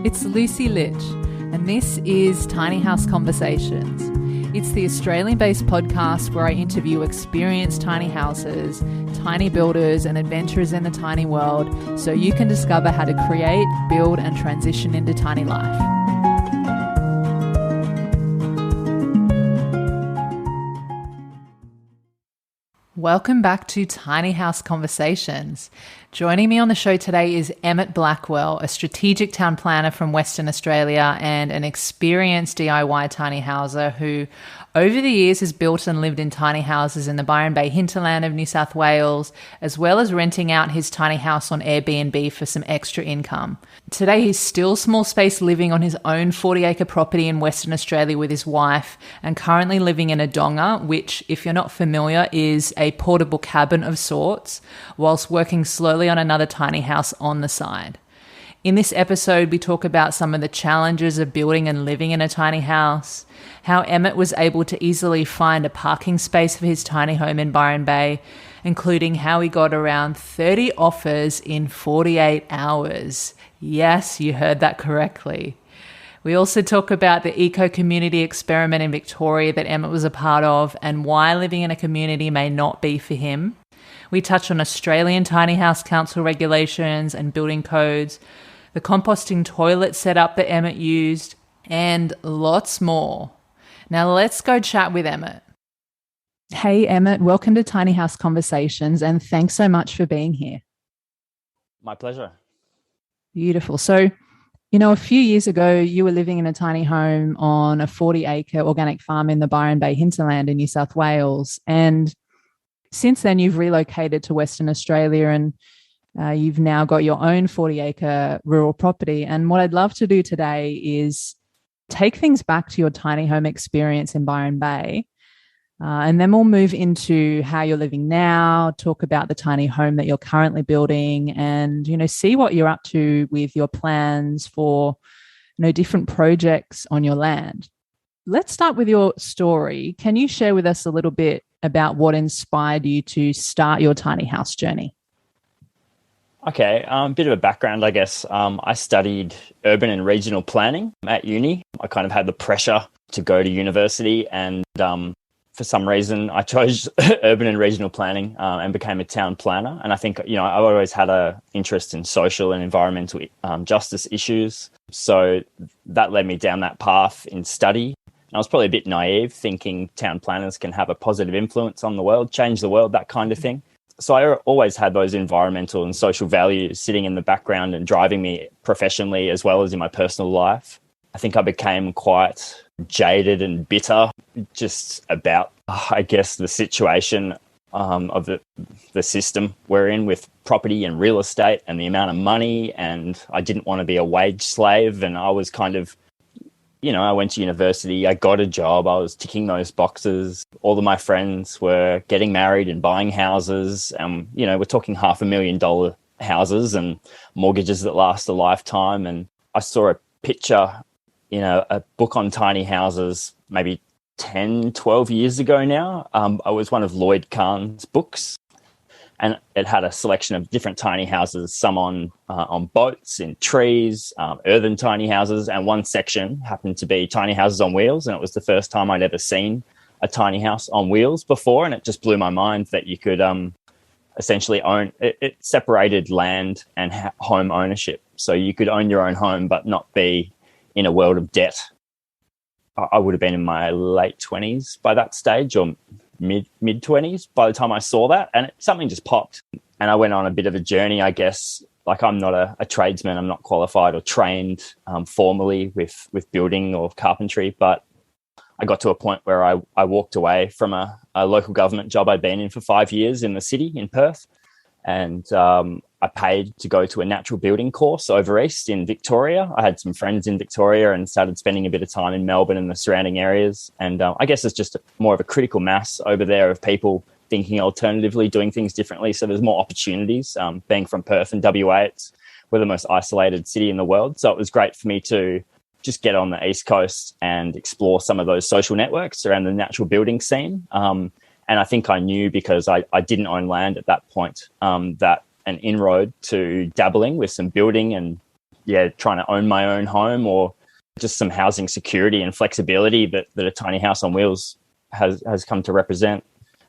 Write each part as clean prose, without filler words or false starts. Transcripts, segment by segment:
It's Lucy Litch, and this is Tiny House Conversations. It's the Australian-based podcast where I interview experienced tiny houses, tiny builders, and adventurers in the tiny world so you can discover how to create, build, and transition into tiny life. Welcome back to Tiny House Conversations. Joining me on the show today is Emmet Blackwell, a strategic town planner from Western Australia and an experienced DIY tiny houser who over the years has built and lived in tiny houses in the Byron Bay Hinterland of New South Wales, as well as renting out his tiny house on Airbnb for some extra income. Today he's still small space living on his own 40-acre property in Western Australia with his wife and currently living in a donga, which, if you're not familiar, is a portable cabin of sorts, whilst working slowly on another tiny house on the side. In this episode, we talk about some of the challenges of building and living in a tiny house, how Emmett was able to easily find a parking space for his tiny home in Byron Bay, including how he got around 30 offers in 48 hours. Yes, you heard that correctly. We also talk about the eco-community experiment in Victoria that Emmett was a part of and why living in a community may not be for him. We touch on Australian Tiny House Council regulations and building codes, the composting toilet setup that Emmett used, and lots more. Now let's go chat with Emmett. Hey Emmett, welcome to Tiny House Conversations and thanks so much for being here. My pleasure. Beautiful. So, a few years ago, you were living in a tiny home on a 40-acre organic farm in the Byron Bay Hinterland in New South Wales. And since then, you've relocated to Western Australia and you've now got your own 40-acre rural property. And what I'd love to do today is take things back to your tiny home experience in Byron Bay. And then we'll move into how you're living now, talk about the tiny home that you're currently building and, see what you're up to with your plans for, different projects on your land. Let's start with your story. Can you share with us a little bit about what inspired you to start your tiny house journey? Okay, a bit of a background, I guess. I studied urban and regional planning at uni. I kind of had the pressure to go to university and for some reason I chose urban and regional planning and became a town planner. And I think, I've always had an interest in social and environmental justice issues. So that led me down that path in study. And I was probably a bit naive thinking town planners can have a positive influence on the world, change the world, that kind of thing. So I always had those environmental and social values sitting in the background and driving me professionally as well as in my personal life. I think I became quite jaded and bitter just about, I guess, the situation of the system we're in with property and real estate and the amount of money. And I didn't want to be a wage slave. And I was kind of, I went to university, I got a job, I was ticking those boxes. All of my friends were getting married and buying houses. We're talking $500,000 houses and mortgages that last a lifetime. And I saw a picture, a book on tiny houses, maybe 10, 12 years ago now. It was one of Lloyd Kahn's books. And it had a selection of different tiny houses, some on boats, in trees, earthen tiny houses. And one section happened to be tiny houses on wheels. And it was the first time I'd ever seen a tiny house on wheels before. And it just blew my mind that you could essentially own it. It separated land and home ownership. So you could own your own home, but not be in a world of debt. I would have been in my late 20s by that stage, or mid 20s by the time I saw that, and something just popped. And I went on a bit of a journey, I guess. Like, I'm not a tradesman, I'm not qualified or trained formally with building or carpentry, but I got to a point where I walked away from a local government job I'd been in for 5 years in the city in Perth, and I paid to go to a natural building course over east in Victoria. I had some friends in Victoria and started spending a bit of time in Melbourne and the surrounding areas. And I guess it's just more of a critical mass over there of people thinking alternatively, doing things differently. So there's more opportunities. Being from Perth and WA, we're the most isolated city in the world. So it was great for me to just get on the East Coast and explore some of those social networks around the natural building scene. And I think I knew, because I didn't own land at that point, that an inroad to dabbling with some building and trying to own my own home, or just some housing security and flexibility that a tiny house on wheels has come to represent,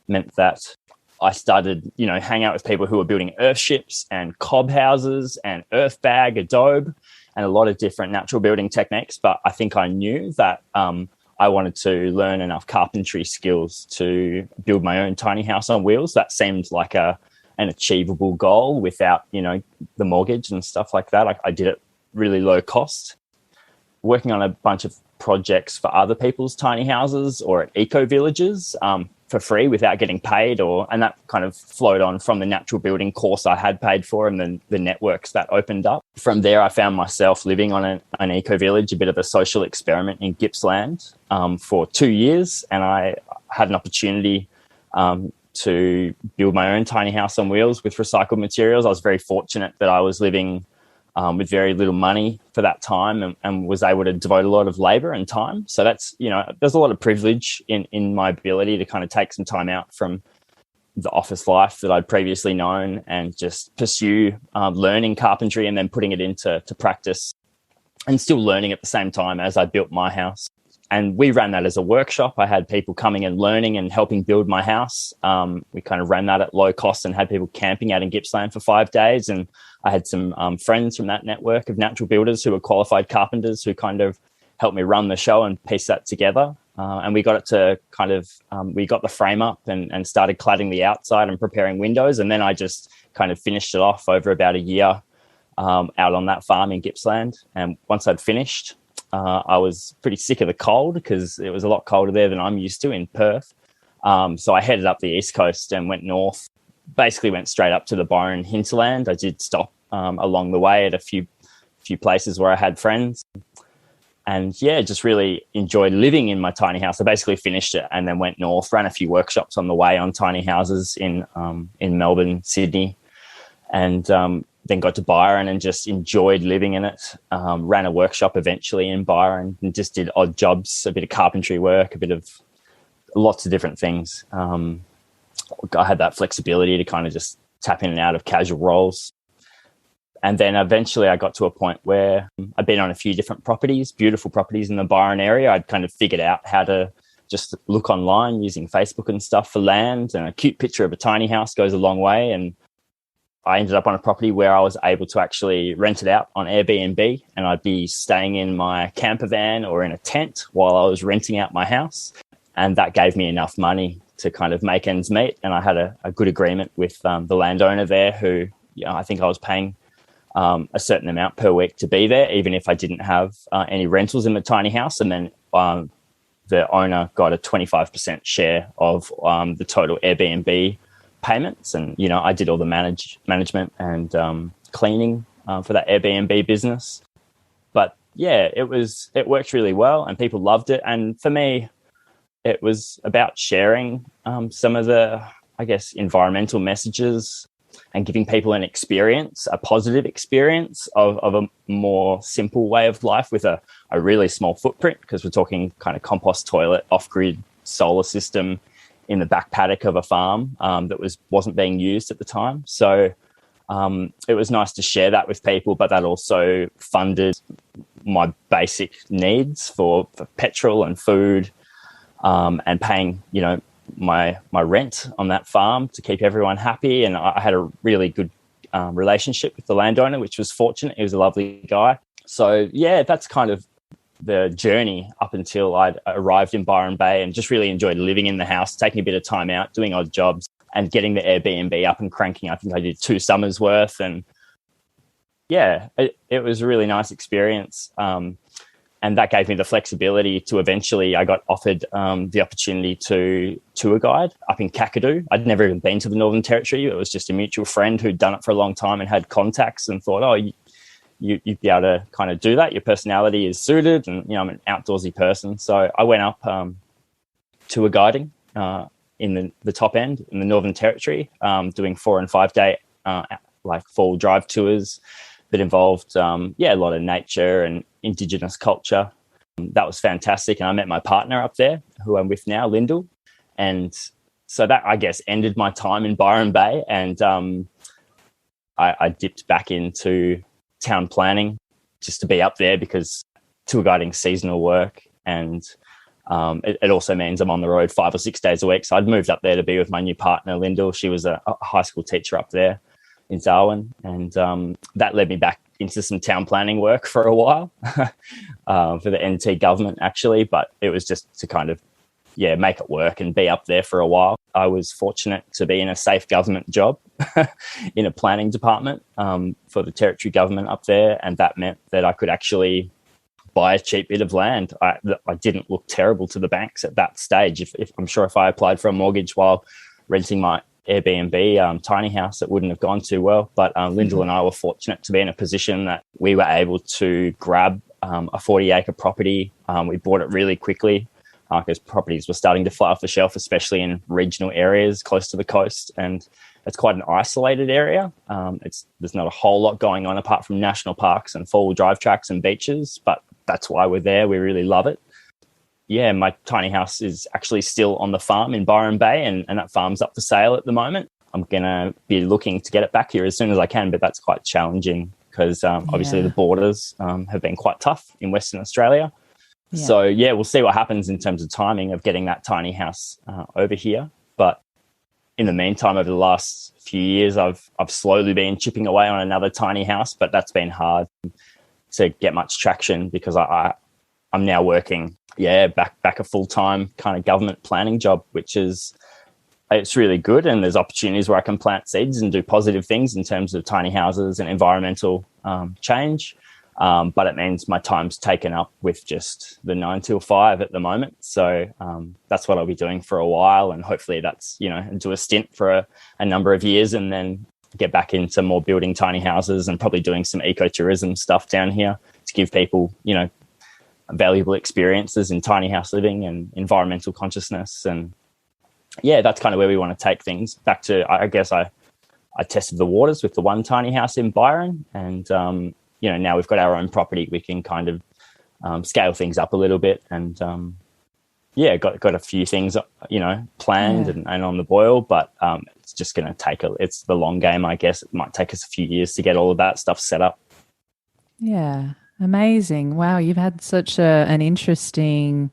meant that I started, hang out with people who were building earth ships and cob houses and earth bag, adobe, and a lot of different natural building techniques. But I think I knew that I wanted to learn enough carpentry skills to build my own tiny house on wheels. That seemed like an achievable goal without, the mortgage and stuff like that. I did it really low cost, working on a bunch of projects for other people's tiny houses or at eco villages for free without getting paid, and that kind of flowed on from the natural building course I had paid for and then the networks that opened up. From there, I found myself living on an eco village, a bit of a social experiment in Gippsland for 2 years, and I had an opportunity to build my own tiny house on wheels with recycled materials. I was very fortunate that I was living with very little money for that time and was able to devote a lot of labor and time. So that's, there's a lot of privilege in my ability to kind of take some time out from the office life that I'd previously known and just pursue learning carpentry and then putting it into practice, and still learning at the same time as I built my house. And we ran that as a workshop. I had people coming and learning and helping build my house. We kind of ran that at low cost and had people camping out in Gippsland for 5 days. And I had some friends from that network of natural builders who were qualified carpenters who kind of helped me run the show and piece that together. And we got it to kind of, we got the frame up and started cladding the outside and preparing windows. And then I just kind of finished it off over about a year out on that farm in Gippsland. And once I'd finished, I was pretty sick of the cold because it was a lot colder there than I'm used to in Perth. So I headed up the east coast and went north, basically went straight up to the Byron hinterland. I did stop along the way at a few places where I had friends. And just really enjoyed living in my tiny house. I basically finished it and then went north, ran a few workshops on the way on tiny houses in Melbourne, Sydney, and then got to Byron and just enjoyed living in it. Ran a workshop eventually in Byron and just did odd jobs, a bit of carpentry work, a bit of lots of different things. I had that flexibility to kind of just tap in and out of casual roles. And then eventually I got to a point where I'd been on a few different properties, beautiful properties in the Byron area. I'd kind of figured out how to just look online using Facebook and stuff for land, and a cute picture of a tiny house goes a long way. And I ended up on a property where I was able to actually rent it out on Airbnb, and I'd be staying in my camper van or in a tent while I was renting out my house. And that gave me enough money to kind of make ends meet. And I had a good agreement with the landowner there who, I think I was paying a certain amount per week to be there, even if I didn't have any rentals in the tiny house. And then the owner got a 25% share of the total Airbnb payments. And, I did all the management and cleaning for that Airbnb business. But it worked really well and people loved it. And for me, it was about sharing some of the, I guess, environmental messages and giving people an experience, a positive experience of a more simple way of life with a really small footprint, because we're talking kind of compost toilet, off-grid solar system in the back paddock of a farm that wasn't being used at the time. So it was nice to share that with people, but that also funded my basic needs for petrol and food and paying, my rent on that farm to keep everyone happy. And I had a really good relationship with the landowner, which was fortunate. He was a lovely guy. So that's kind of the journey up until I'd arrived in Byron Bay, and just really enjoyed living in the house, taking a bit of time out, doing odd jobs and getting the Airbnb up and cranking. I think I did 2 summers worth, and it was a really nice experience. And that gave me the flexibility to eventually, I got offered the opportunity to tour guide up in Kakadu. I'd never even been to the Northern Territory. It was just a mutual friend who'd done it for a long time and had contacts, and thought, you'd be able to kind of do that. Your personality is suited, and, I'm an outdoorsy person. So I went up tour guiding in the top end in the Northern Territory, doing 4 and 5 day fall drive tours that involved a lot of nature and Indigenous culture. That was fantastic. And I met my partner up there, who I'm with now, Lyndall. And so that, I guess, ended my time in Byron Bay. And I dipped back into town planning just to be up there because tour guiding seasonal work, and it also means I'm on the road 5 or 6 days a week. So I'd moved up there to be with my new partner, Lyndall. She was a high school teacher up there in Darwin, and that led me back into some town planning work for a while for the NT government, actually. But it was just to kind of, make it work and be up there for a while. I was fortunate to be in a safe government job in a planning department for the territory government up there, and that meant that I could actually buy a cheap bit of land. I didn't look terrible to the banks at that stage. If I'm sure if I applied for a mortgage while renting my Airbnb tiny house, it wouldn't have gone too well. But Lyndall and I were fortunate to be in a position that we were able to grab a 40-acre property. We bought it really quickly because properties were starting to fly off the shelf, especially in regional areas close to the coast. And it's quite an isolated area. There's not a whole lot going on apart from national parks and four-wheel drive tracks and beaches, but that's why we're there. We really love it. Yeah, my tiny house is actually still on the farm in Byron Bay, and that farm's up for sale at the moment. I'm going to be looking to get it back here as soon as I can, but that's quite challenging because obviously the borders have been quite tough in Western Australia. Yeah. So, we'll see what happens in terms of timing of getting that tiny house over here. But in the meantime, over the last few years, I've slowly been chipping away on another tiny house, but that's been hard to get much traction because I'm now working, back a full-time kind of government planning job, it's really good. And there's opportunities where I can plant seeds and do positive things in terms of tiny houses and environmental change. But it means my time's taken up with just the 9 till 5 at the moment. So that's what I'll be doing for a while. And hopefully that's, do a stint for a number of years and then get back into more building tiny houses and probably doing some ecotourism stuff down here to give people, valuable experiences in tiny house living and environmental consciousness. And that's kind of where we want to take things back to. I guess I tested the waters with the one tiny house in Byron, and now we've got our own property. We can kind of scale things up a little bit, and got a few things planned and on the boil, but it's just going to take it's the long game, I guess. It might take us a few years to get all of that stuff set up. Yeah. Amazing. Wow. You've had such an interesting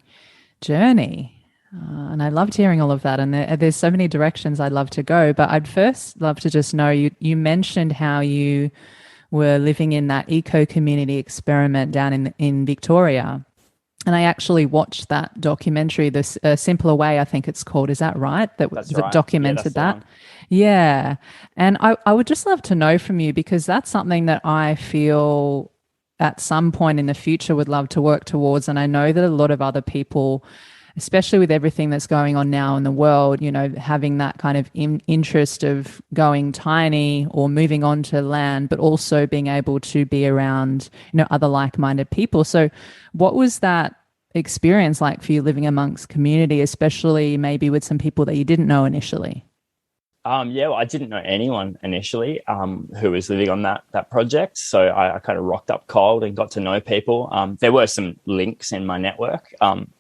journey. And I loved hearing all of that. And there's so many directions I'd love to go. But I'd first love to just know, you mentioned how you were living in that eco-community experiment down in Victoria. And I actually watched that documentary, this Simpler Way, I think it's called. Is that right? That's right. Documented that. Yeah. And I would just love to know from you, because that's something that I feel at some point in the future would love to work towards. And I know that a lot of other people, especially with everything that's going on now in the world, having that kind of interest of going tiny or moving on to land, but also being able to be around, other like-minded people. So what was that experience like for you living amongst community, especially maybe with some people that you didn't know initially? Well, I didn't know anyone initially who was living on that project. So I kind of rocked up cold and got to know people. There were some links in my network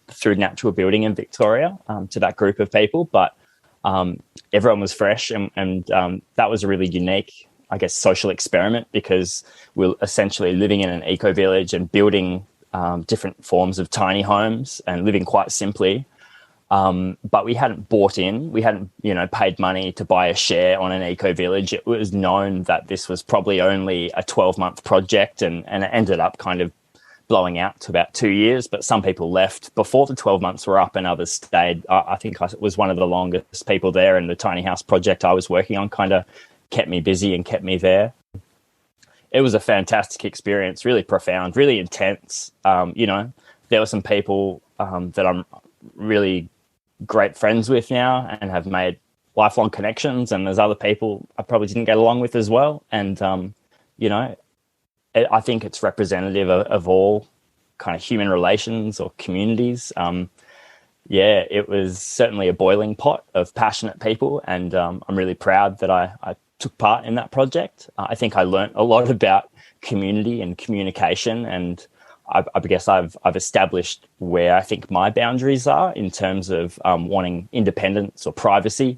through natural building in Victoria to that group of people, but everyone was fresh and that was a really unique, I guess, social experiment, because we're essentially living in an eco-village and building different forms of tiny homes and living quite simply. But we hadn't bought in, we hadn't, paid money to buy a share on an eco-village. It was known that this was probably only a 12-month project and it ended up kind of blowing out to about 2 years. But some people left before the 12 months were up and others stayed. I think I was one of the longest people there, and the tiny house project I was working on kind of kept me busy and kept me there. It was a fantastic experience, really profound, really intense. There were some people that I'm really great friends with now and have made lifelong connections, and there's other people I probably didn't get along with as well. And I think it's representative of all kind of human relations or communities. It was certainly a boiling pot of passionate people, and I'm really proud that I took part in that project. I think I learned a lot about community and communication, and I guess I've established where I think my boundaries are in terms of wanting independence or privacy,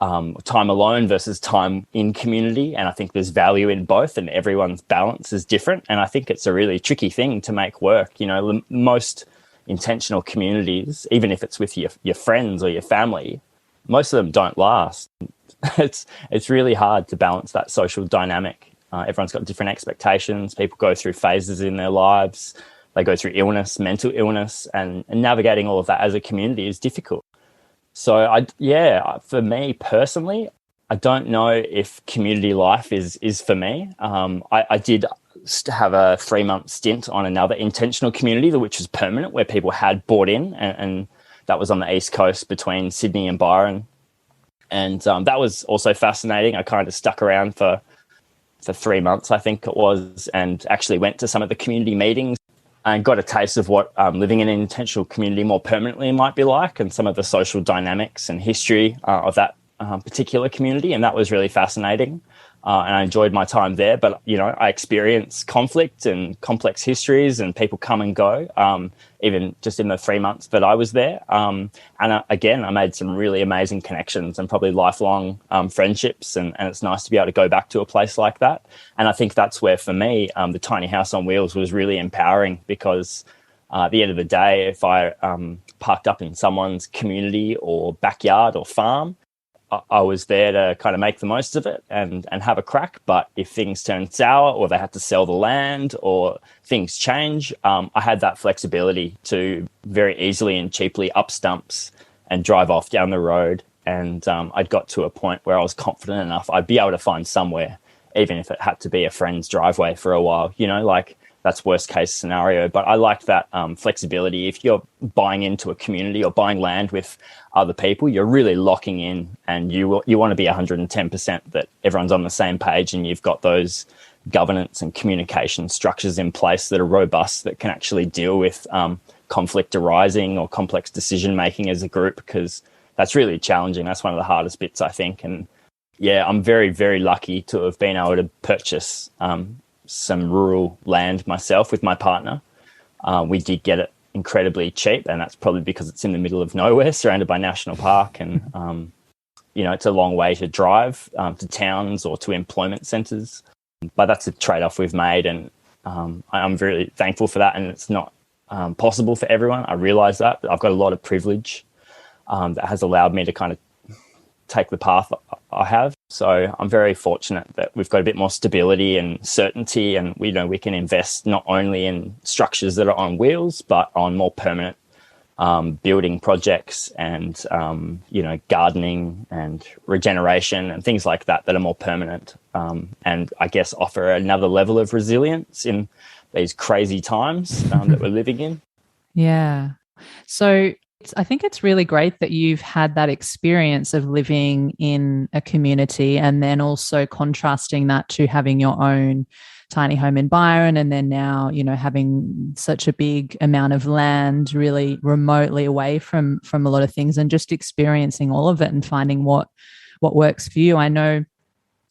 time alone versus time in community. And I think there's value in both, and everyone's balance is different. And I think it's a really tricky thing to make work. You know, most intentional communities, even if it's with your friends or your family, most of them don't last. It's really hard to balance that social dynamic. Everyone's got different expectations. People go through phases in their lives. They go through illness, mental illness, and navigating all of that as a community is difficult. So for me personally, I don't know if community life is for me. I did have a 3-month stint on another intentional community, which was permanent, where people had bought in, and that was on the East Coast between Sydney and Byron. And that was also fascinating. I kind of stuck around for 3 months, I think it was, and actually went to some of the community meetings and got a taste of what living in an intentional community more permanently might be like, and some of the social dynamics and history of that particular community. And that was really fascinating. And I enjoyed my time there. But, you know, I experienced conflict and complex histories, and people come and go, even just in the 3 months that I was there. Again, I made some really amazing connections and probably lifelong friendships. And it's nice to be able to go back to a place like that. And I think that's where, for me, the tiny house on wheels was really empowering, because at the end of the day, if I parked up in someone's community or backyard or farm, I was there to kind of make the most of it and have a crack. But if things turned sour, or they had to sell the land, or things change, I had that flexibility to very easily and cheaply up stumps and drive off down the road. And I'd got to a point where I was confident enough I'd be able to find somewhere, even if it had to be a friend's driveway for a while, you know, like that's worst case scenario. But I liked that flexibility. If you're buying into a community or buying land with other people, you're really locking in, and you want to be 110% that everyone's on the same page, and you've got those governance and communication structures in place that are robust, that can actually deal with conflict arising or complex decision making as a group, because that's really challenging. That's one of the hardest bits, I think. And yeah, I'm very, very lucky to have been able to purchase some rural land myself with my partner. We did get it incredibly cheap, and that's probably because it's in the middle of nowhere, surrounded by national park, and you know, it's a long way to drive to towns or to employment centres. But that's a trade-off we've made, and I'm really thankful for that. And it's not possible for everyone. I realise that, but I've got a lot of privilege that has allowed me to kind of take the path I have. So I'm very fortunate that we've got a bit more stability and certainty, and we know we can invest not only in structures that are on wheels, but on more permanent building projects and, you know, gardening and regeneration and things like that are more permanent, and I guess offer another level of resilience in these crazy times that we're living in. Yeah. So I think it's really great that you've had that experience of living in a community, and then also contrasting that to having your own tiny home in Byron, and then now, you know, having such a big amount of land really remotely away from a lot of things, and just experiencing all of it and finding what works for you. I know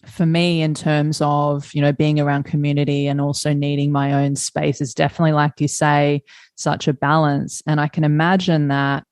for me, in terms of, you know, being around community and also needing my own space, is definitely, like you say, such a balance. And I can imagine that,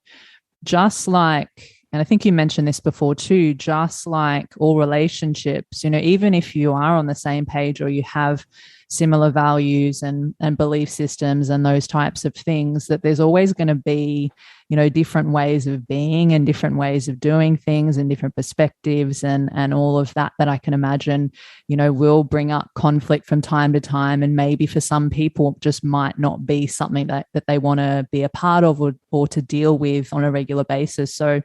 just like, and I think you mentioned this before too, just like all relationships, you know, even if you are on the same page, or you have similar values and belief systems and those types of things, that there's always going to be, you know, different ways of being and different ways of doing things and different perspectives and all of that I can imagine, you know, will bring up conflict from time to time. And maybe for some people just might not be something that they want to be a part of or to deal with on a regular basis. So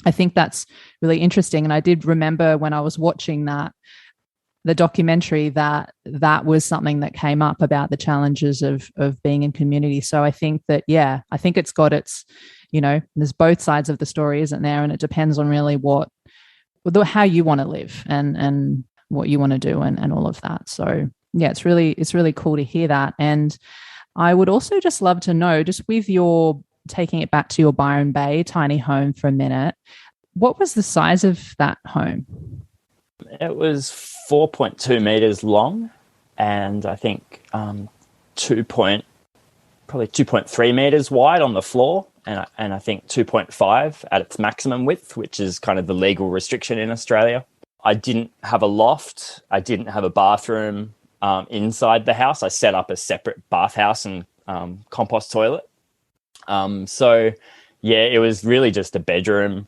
I think that's really interesting. And I did remember when I was watching the documentary, that was something that came up about the challenges of being in community. So I think that, yeah, I think it's got its, you know, there's both sides of the story, isn't there? And it depends on really how you want to live and what you want to do and all of that. So yeah, it's really cool to hear that. And I would also just love to know, just with your taking it back to your Byron Bay tiny home for a minute, what was the size of that home? It was 4.2 meters long, and I think probably 2.3 meters wide on the floor. and I think 2.5 at its maximum width, which is kind of the legal restriction in Australia. I didn't have a loft. I didn't have a bathroom inside the house. I set up a separate bathhouse and compost toilet. So, yeah, it was really just a bedroom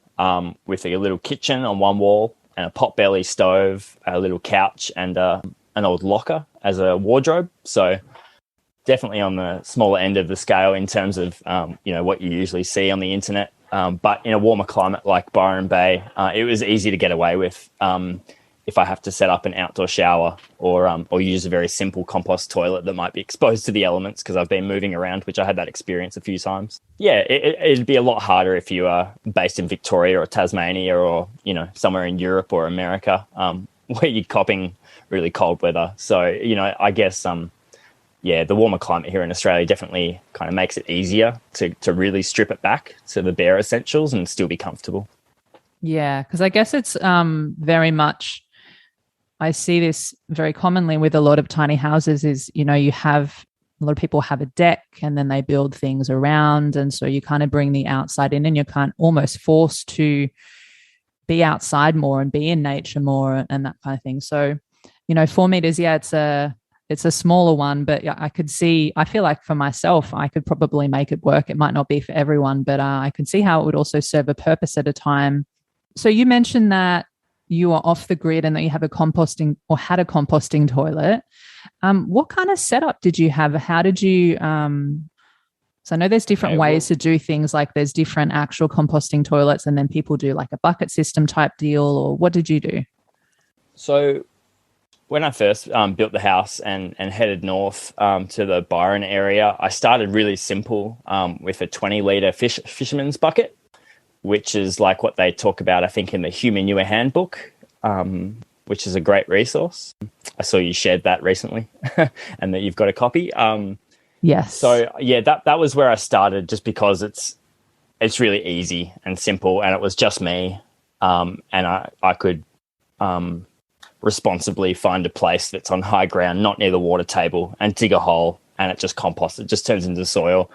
with a little kitchen on one wall and a potbelly stove, a little couch, and an old locker as a wardrobe. So definitely on the smaller end of the scale in terms of, what you usually see on the internet. But in a warmer climate like Byron Bay, it was easy to get away with if I have to set up an outdoor shower or use a very simple compost toilet that might be exposed to the elements, because I've been moving around, which I had that experience a few times. Yeah, it'd be a lot harder if you are based in Victoria or Tasmania or, somewhere in Europe or America where you're copping really cold weather. So, I guess, the warmer climate here in Australia definitely kind of makes it easier to really strip it back to the bare essentials and still be comfortable. Yeah, because I guess it's very much, I see this very commonly with a lot of tiny houses is, you have a lot of people have a deck and then they build things around. And so you kind of bring the outside in and you're kind of almost forced to be outside more and be in nature more and that kind of thing. So, 4 meters, it's a smaller one, but I feel like for myself, I could probably make it work. It might not be for everyone, but I can see how it would also serve a purpose at a time. So you mentioned that you are off the grid and that you have had a composting toilet. What kind of setup did you have? How did you, so I know there's different ways to do things, like there's different actual composting toilets and then people do like a bucket system type deal, or what did you do? So when I first built the house and headed north to the Byron area, I started really simple with a 20-litre fisherman's bucket, which is like what they talk about, I think, in the Human Manure Handbook, which is a great resource. I saw you shared that recently and that you've got a copy. Yes. So, yeah, that was where I started, just because it's really easy and simple, and it was just me. And I could responsibly find a place that's on high ground, not near the water table, and dig a hole, and it just composts. It just turns into soil.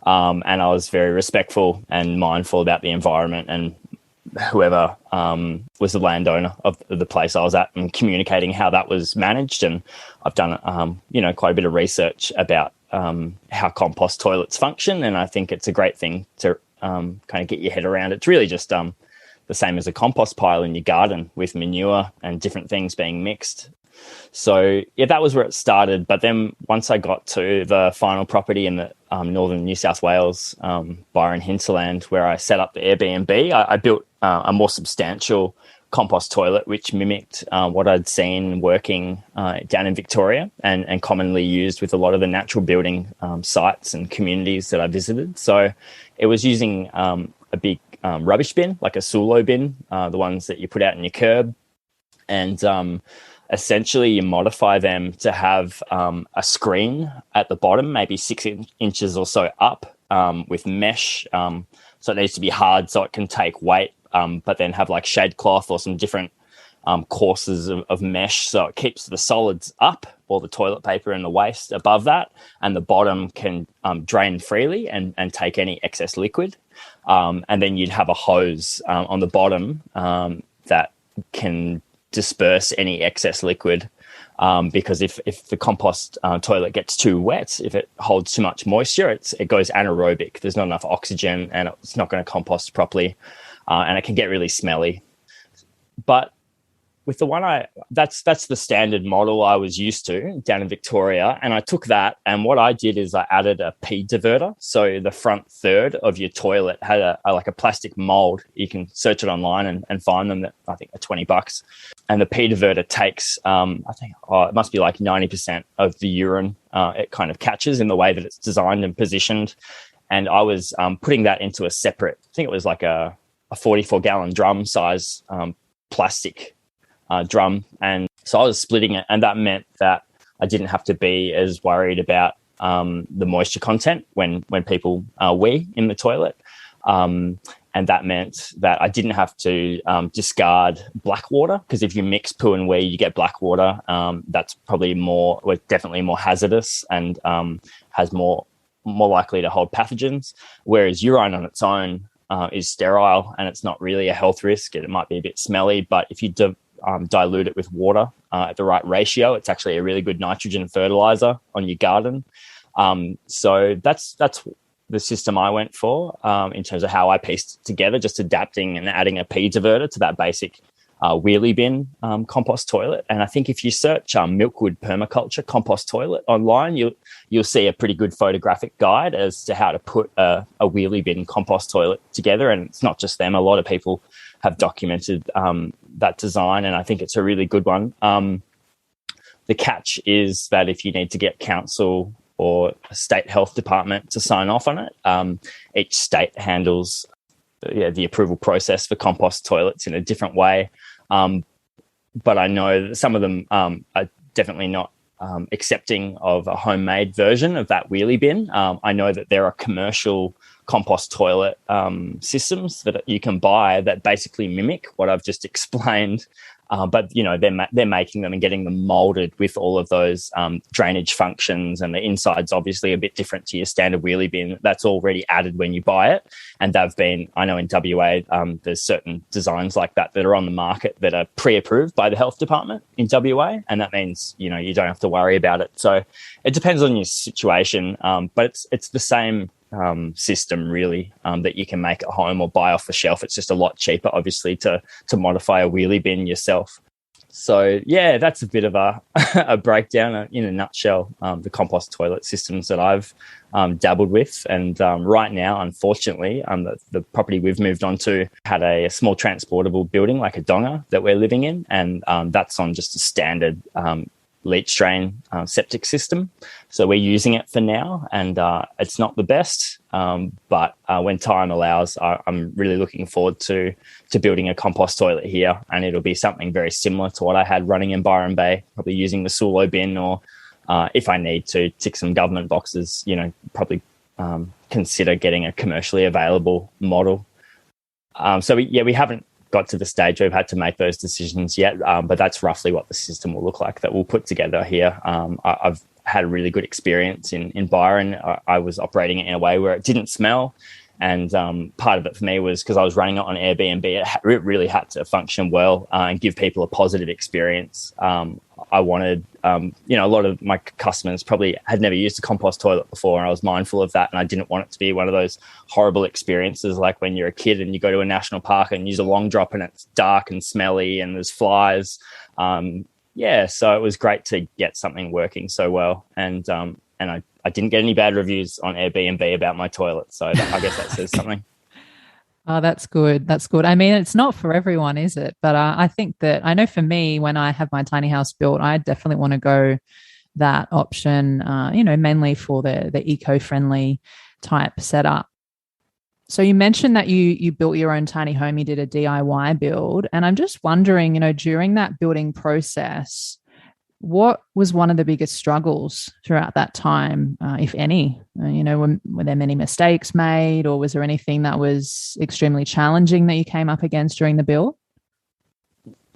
And I was very respectful and mindful about the environment and whoever was the landowner of the place I was at, and communicating how that was managed. And I've done, quite a bit of research about how compost toilets function. And I think it's a great thing to kind of get your head around. It's really just the same as a compost pile in your garden with manure and different things being mixed. So, yeah, that was where it started. But then once I got to the final property in the northern New South Wales, Byron Hinterland, where I set up the Airbnb, I built a more substantial compost toilet, which mimicked what I'd seen working down in Victoria and commonly used with a lot of the natural building sites and communities that I visited. So it was using a big rubbish bin, like a Sulo bin, the ones that you put out in your curb. And essentially you modify them to have a screen at the bottom, maybe 6 inches or so up, with mesh. So it needs to be hard so it can take weight, but then have like shade cloth or some different courses of mesh so it keeps the solids up, or the toilet paper and the waste above that, and the bottom can drain freely and take any excess liquid. And then you'd have a hose on the bottom that can disperse any excess liquid, because if the compost toilet gets too wet, if it holds too much moisture, it goes anaerobic. There's not enough oxygen and it's not going to compost properly, and it can get really smelly. But with the one that's the standard model I was used to down in Victoria, and I took that, and what I did is I added a pee diverter. So the front third of your toilet had a plastic mold. You can search it online and find them, that I think are $20. And the pee diverter takes, it must be like 90% of the urine it kind of catches in the way that it's designed and positioned. And I was putting that into a separate, I think it was like a 44-gallon drum size plastic drum. And so I was splitting it, and that meant that I didn't have to be as worried about the moisture content when people wee in the toilet. And that meant that I didn't have to discard black water, because if you mix poo and wee, you get black water. That's probably definitely more hazardous and has more more likely to hold pathogens, whereas urine on its own is sterile and it's not really a health risk. It might be a bit smelly, but if you dilute it with water at the right ratio, it's actually a really good nitrogen fertilizer on your garden. So that's the system I went for in terms of how I pieced it together, just adapting and adding a pea diverter to that basic wheelie bin compost toilet. And I think if you search Milkwood Permaculture Compost Toilet online, you'll see a pretty good photographic guide as to how to put a wheelie bin compost toilet together. And it's not just them. A lot of people have documented that design, and I think it's a really good one. The catch is that if you need to get council or a state health department to sign off on it, each state handles the approval process for compost toilets in a different way. But I know that some of them are definitely not accepting of a homemade version of that wheelie bin. I know that there are commercial compost toilet systems that you can buy that basically mimic what I've just explained. But they're making them and getting them molded with all of those drainage functions, and the inside's obviously a bit different to your standard wheelie bin. That's already added when you buy it. And I know in WA, there's certain designs like that are on the market that are pre-approved by the health department in WA. And that means, you don't have to worry about it. So it depends on your situation. But it's the same system really that you can make at home or buy off the shelf. It's just a lot cheaper, obviously, to modify a wheelie bin yourself. So yeah, that's a bit of a breakdown in a nutshell, the compost toilet systems that I've dabbled with. And right now, unfortunately, the property we've moved on to had a small transportable building like a donga that we're living in, and that's on just a standard leach drain septic system. So we're using it for now, and it's not the best, but when time allows, I'm really looking forward to building a compost toilet here, and it'll be something very similar to what I had running in Byron Bay, probably using the Sulo bin, or if I need to tick some government boxes, probably consider getting a commercially available model. So we haven't got to the stage where we've had to make those decisions yet, but that's roughly what the system will look like that we'll put together here. I've had a really good experience in Byron. I was operating it in a way where it didn't smell, and part of it for me was because I was running it on Airbnb. It really had to function well and give people a positive experience. I wanted, a lot of my customers probably had never used a compost toilet before, and I was mindful of that, and I didn't want it to be one of those horrible experiences like when you're a kid and you go to a national park and use a long drop and it's dark and smelly and there's flies. So it was great to get something working so well, and I didn't get any bad reviews on Airbnb about my toilet, so I guess that says something. Oh, that's good. That's good. I mean, it's not for everyone, is it? But I think that, I know for me, when I have my tiny house built, I definitely want to go that option, mainly for the eco-friendly type setup. So you mentioned that you built your own tiny home, you did a DIY build. And I'm just wondering, during that building process, what was one of the biggest struggles throughout that time, if any? Were there many mistakes made, or was there anything that was extremely challenging that you came up against during the build?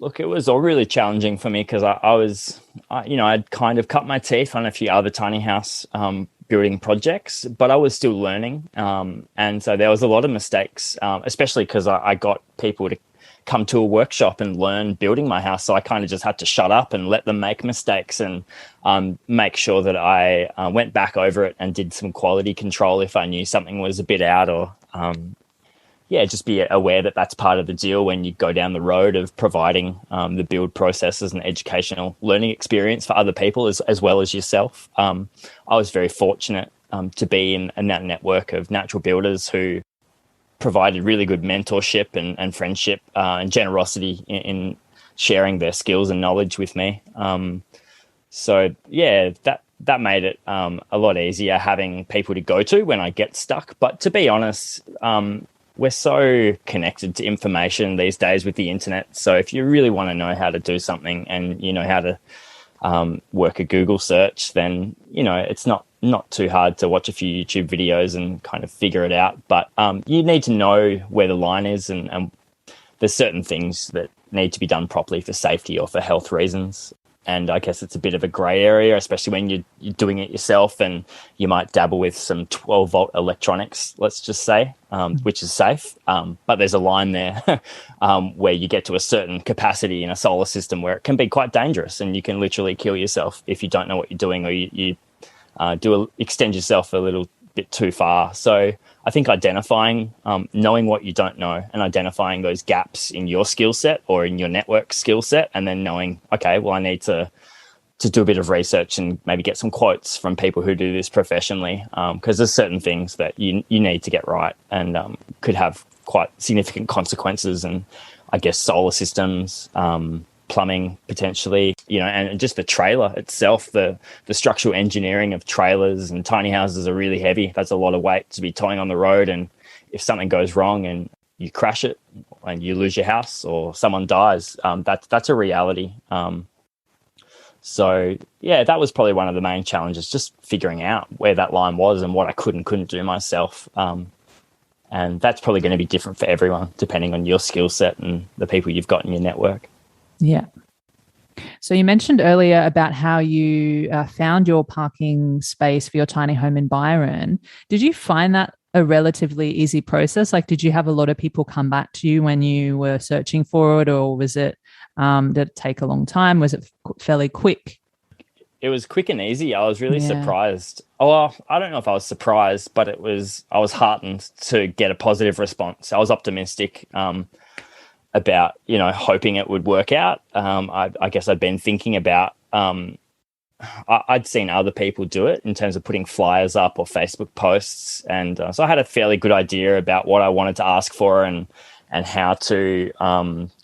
Look, it was all really challenging for me because I'd kind of cut my teeth on a few other tiny house building projects, but I was still learning. And so there was a lot of mistakes, especially because I got people to come to a workshop and learn building my house. So I kind of just had to shut up and let them make mistakes, and make sure that I went back over it and did some quality control if I knew something was a bit out, or just be aware that that's part of the deal when you go down the road of providing the build process as an educational learning experience for other people as well as yourself. I was very fortunate to be in that network of natural builders who provided really good mentorship and friendship and generosity in sharing their skills and knowledge with me. That made it a lot easier having people to go to when I get stuck. But to be honest, we're so connected to information these days with the internet. So if you really want to know how to do something and you know how to work a Google search, then, it's not too hard to watch a few YouTube videos and kind of figure it out. But you need to know where the line is, and there's certain things that need to be done properly for safety or for health reasons. And I guess it's a bit of a grey area, especially when you're doing it yourself, and you might dabble with some 12-volt electronics, let's just say, which is safe. But there's a line there where you get to a certain capacity in a solar system where it can be quite dangerous, and you can literally kill yourself if you don't know what you're doing, or you extend yourself a little bit too far. So I think identifying, knowing what you don't know, and identifying those gaps in your skill set or in your network skill set, and then knowing, okay, well, I need to do a bit of research and maybe get some quotes from people who do this professionally, because there's certain things that you need to get right, and could have quite significant consequences. And I guess solar systems, plumbing potentially, and just the trailer itself, the structural engineering of trailers and tiny houses are really heavy. That's a lot of weight to be towing on the road, and if something goes wrong and you crash it and you lose your house or someone dies, that's a reality. So yeah, that was probably one of the main challenges, just figuring out where that line was and what I could and couldn't do myself. And that's probably going to be different for everyone, depending on your skill set and the people you've got in your network. Yeah. So you mentioned earlier about how you found your parking space for your tiny home in Byron. Did you find that a relatively easy process? Like, did you have a lot of people come back to you when you were searching for it, or was it, did it take a long time? Was it fairly quick? It was quick and easy. I was really surprised. Oh, well, I don't know if I was surprised, but I was heartened to get a positive response. I was optimistic about, hoping it would work out. I guess I'd been thinking about, I'd seen other people do it in terms of putting flyers up or Facebook posts. And so I had a fairly good idea about what I wanted to ask for, and how to,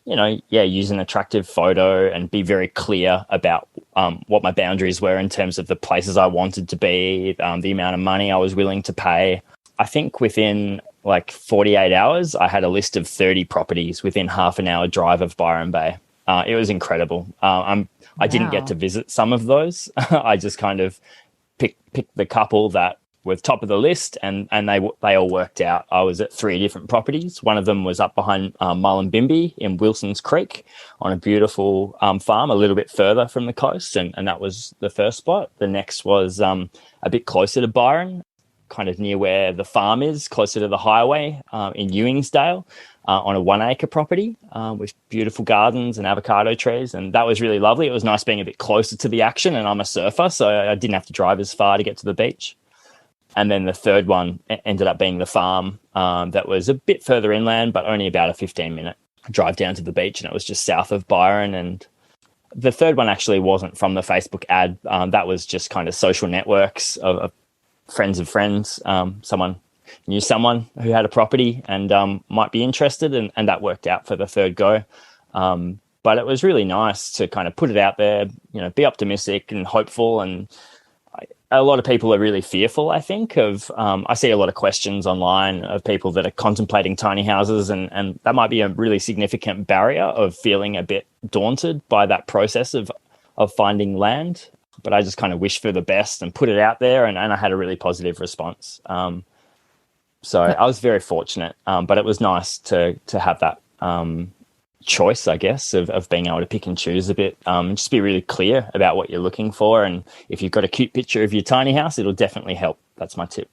use an attractive photo and be very clear about what my boundaries were in terms of the places I wanted to be, the amount of money I was willing to pay. I think within 48 hours, I had a list of 30 properties within half an hour drive of Byron Bay. It was incredible. I didn't get to visit some of those. I just kind of picked the couple that were top of the list, and they all worked out. I was at 3 different properties. One of them was up behind Mullumbimby in Wilson's Creek on a beautiful farm a little bit further from the coast, and that was the first spot. The next was a bit closer to Byron, kind of near where the farm is, closer to the highway in Ewingsdale, on a 1-acre property with beautiful gardens and avocado trees. And that was really lovely. It was nice being a bit closer to the action, and I'm a surfer, so I didn't have to drive as far to get to the beach. And then the third one ended up being the farm that was a bit further inland, but only about a 15-minute drive down to the beach, and it was just south of Byron. And the third one actually wasn't from the Facebook ad. That was just kind of social networks of friends of friends. Someone knew someone who had a property and might be interested, and that worked out for the third go. But it was really nice to kind of put it out there, be optimistic and hopeful. And a lot of people are really fearful, I think, of I see a lot of questions online of people that are contemplating tiny houses, and that might be a really significant barrier of feeling a bit daunted by that process of finding land. But I just kind of wish for the best and put it out there, and I had a really positive response. So I was very fortunate, but it was nice to have that choice, I guess, of being able to pick and choose a bit, just be really clear about what you're looking for. And if you've got a cute picture of your tiny house, it'll definitely help. That's my tip.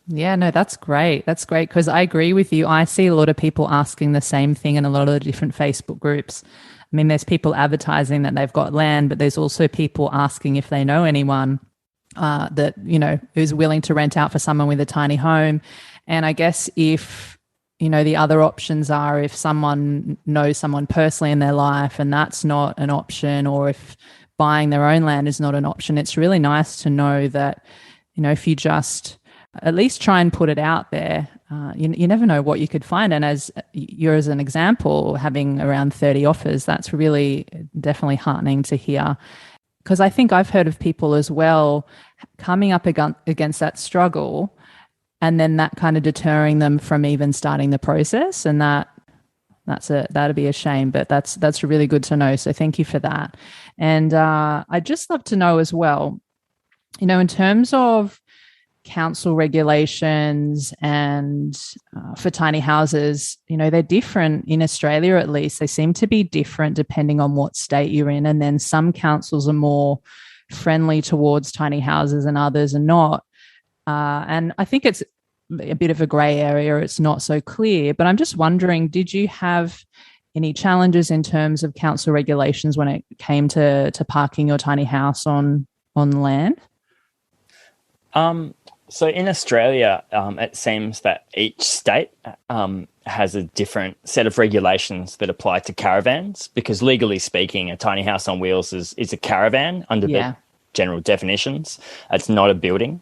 Yeah, no, that's great. That's great, because I agree with you. I see a lot of people asking the same thing in a lot of the different Facebook groups. I mean, there's people advertising that they've got land, but there's also people asking if they know anyone that, who's willing to rent out for someone with a tiny home. And I guess if, the other options are if someone knows someone personally in their life and that's not an option, or if buying their own land is not an option, it's really nice to know that, if you just at least try and put it out there, you never know what you could find. And as an example, having around 30 offers, that's really definitely heartening to hear. Because I think I've heard of people as well coming up against that struggle, and then that kind of deterring them from even starting the process. And that'd be a shame, but that's really good to know. So thank you for that. And I'd just love to know as well, in terms of council regulations and for tiny houses, they're different in Australia, at least. They seem to be different depending on what state you're in. And then some councils are more friendly towards tiny houses and others are not. And I think it's a bit of a grey area. It's not so clear. But I'm just wondering, did you have any challenges in terms of council regulations when it came to parking your tiny house on land? So in Australia, it seems that each state has a different set of regulations that apply to caravans, because legally speaking, a tiny house on wheels is a caravan under the general definitions. It's not a building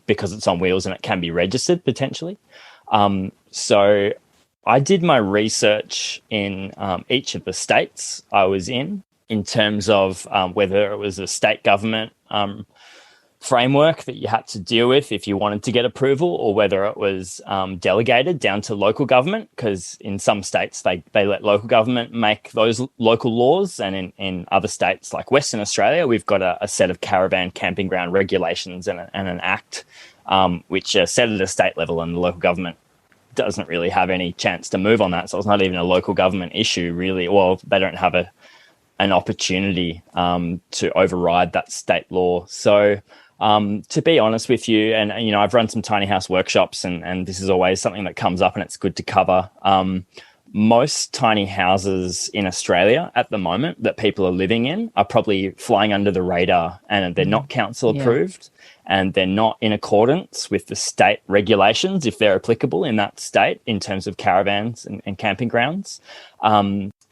because it's on wheels and it can be registered potentially. So I did my research in each of the states I was in terms of whether it was a state government framework that you had to deal with if you wanted to get approval, or whether it was delegated down to local government, because in some states they let local government make those local laws, and in other states like Western Australia we've got a set of caravan camping ground regulations and an act which are set at a state level, and the local government doesn't really have any chance to move on that. So it's not even a local government issue really. Well, they don't have an opportunity to override that state law. So to be honest with you, and I've run some tiny house workshops, and this is always something that comes up and it's good to cover. Most tiny houses in Australia at the moment that people are living in are probably flying under the radar, and they're not council approved, and they're not in accordance with the state regulations, if they're applicable in that state, in terms of caravans and camping grounds.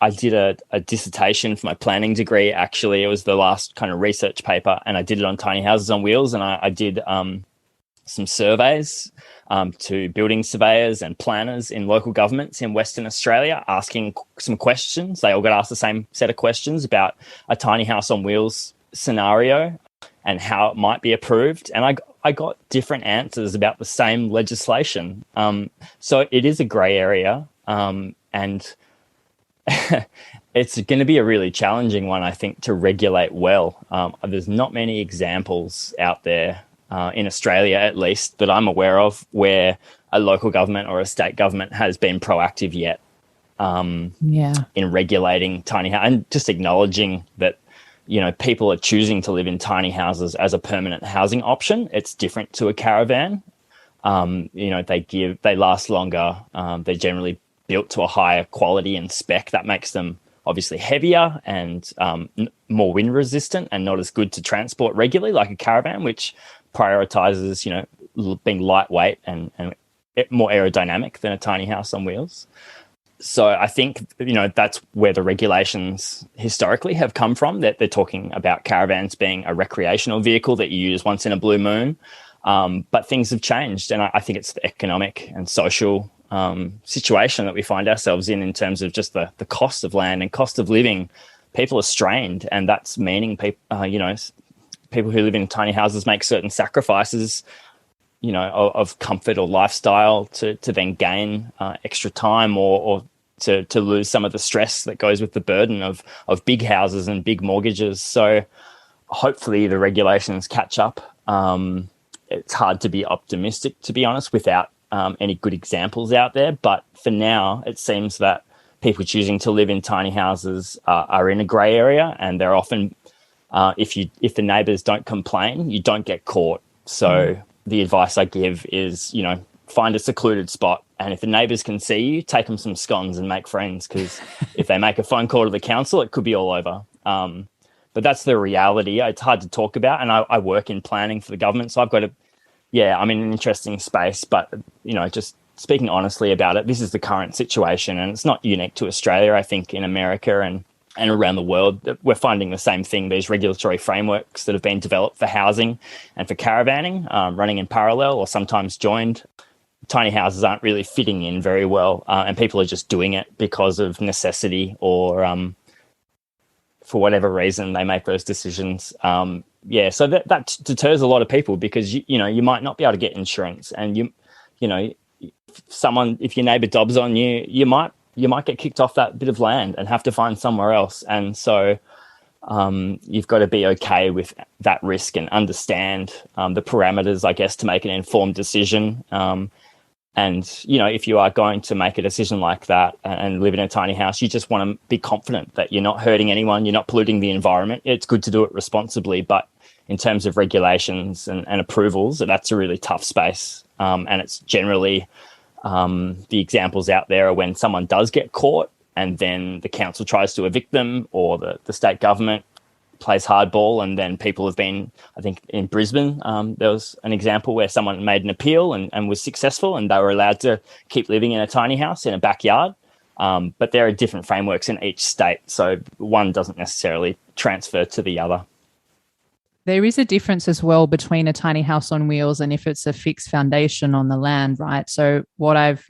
I did a dissertation for my planning degree. Actually, it was the last kind of research paper, and I did it on tiny houses on wheels, and I did some surveys to building surveyors and planners in local governments in Western Australia, asking some questions. They all got asked the same set of questions about a tiny house on wheels scenario and how it might be approved. And I got different answers about the same legislation. So it is a grey area, and it's going to be a really challenging one, I think, to regulate well. There's not many examples out there, in Australia at least, that I'm aware of, where a local government or a state government has been proactive yet in regulating tiny house, and just acknowledging that, people are choosing to live in tiny houses as a permanent housing option. It's different to a caravan. They last longer. They're generally built to a higher quality and spec that makes them obviously heavier and more wind resistant, and not as good to transport regularly like a caravan, which prioritizes, being lightweight and more aerodynamic than a tiny house on wheels. So I think, that's where the regulations historically have come from, that they're talking about caravans being a recreational vehicle that you use once in a blue moon. But things have changed, and I think it's the economic and social situation that we find ourselves in terms of just the cost of land and cost of living. People are strained, and that's meaning people who live in tiny houses make certain sacrifices, of comfort or lifestyle to then gain extra time or to lose some of the stress that goes with the burden of big houses and big mortgages. So hopefully the regulations catch up. It's hard to be optimistic, to be honest, without any good examples out there. But for now, it seems that people choosing to live in tiny houses are in a grey area, and they're often, if the neighbours don't complain, you don't get caught. So the advice I give is, find a secluded spot, and if the neighbours can see you, take them some scones and make friends, because if they make a phone call to the council, it could be all over. But that's the reality. It's hard to talk about, and I work in planning for the government, so I've got I'm in an interesting space, but, just speaking honestly about it, this is the current situation, and it's not unique to Australia. I think in America and around the world, we're finding the same thing. These regulatory frameworks that have been developed for housing and for caravanning, running in parallel or sometimes joined. Tiny houses aren't really fitting in very well, and people are just doing it because of necessity or for whatever reason they make those decisions. So that deters a lot of people, because you might not be able to get insurance, and if your neighbour dobs on you, you might get kicked off that bit of land and have to find somewhere else. And so you've got to be okay with that risk and understand the parameters, I guess, to make an informed decision. And, if you are going to make a decision like that and live in a tiny house, you just want to be confident that you're not hurting anyone, you're not polluting the environment. It's good to do it responsibly, but in terms of regulations and approvals, that's a really tough space. And it's generally the examples out there are when someone does get caught and then the council tries to evict them, or the state government plays hardball, and then people have been, I think in Brisbane, there was an example where someone made an appeal and was successful, and they were allowed to keep living in a tiny house in a backyard. But there are different frameworks in each state, so one doesn't necessarily transfer to the other. There is a difference as well between a tiny house on wheels and if it's a fixed foundation on the land, right? So what I've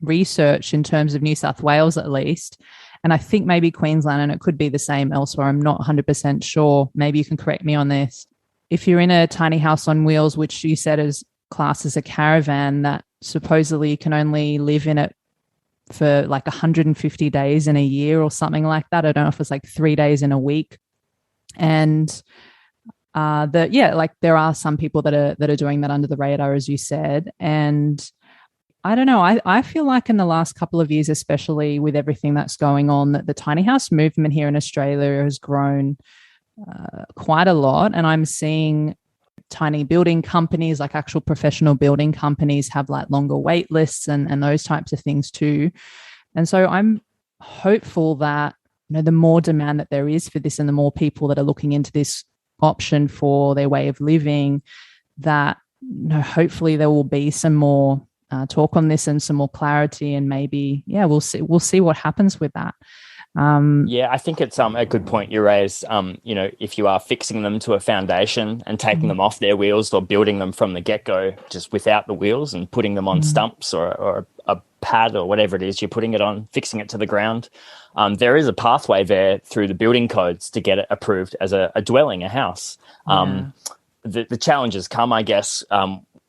researched in terms of New South Wales, at least, and I think maybe Queensland, and it could be the same elsewhere, I'm not 100% sure. Maybe you can correct me on this. If you're in a tiny house on wheels, which you said is classed as a caravan, that supposedly you can only live in it for like 150 days in a year or something like that. I don't know if it's like 3 days in a week. And there are some people that are doing that under the radar, as you said. And I don't know. I feel like in the last couple of years, especially with everything that's going on, that the tiny house movement here in Australia has grown quite a lot. And I'm seeing tiny building companies, like actual professional building companies, have like longer wait lists and those types of things too. And so I'm hopeful that, the more demand that there is for this and the more people that are looking into this option for their way of living, that hopefully there will be some more talk on this and some more clarity, and maybe we'll see what happens with that. I think it's a good point you raise. If you are fixing them to a foundation and taking them off their wheels, or building them from the get-go just without the wheels and putting them on stumps or a pad or whatever it is you're putting it on, fixing it to the ground, there is a pathway there through the building codes to get it approved as a dwelling, a house. The challenges come, I guess,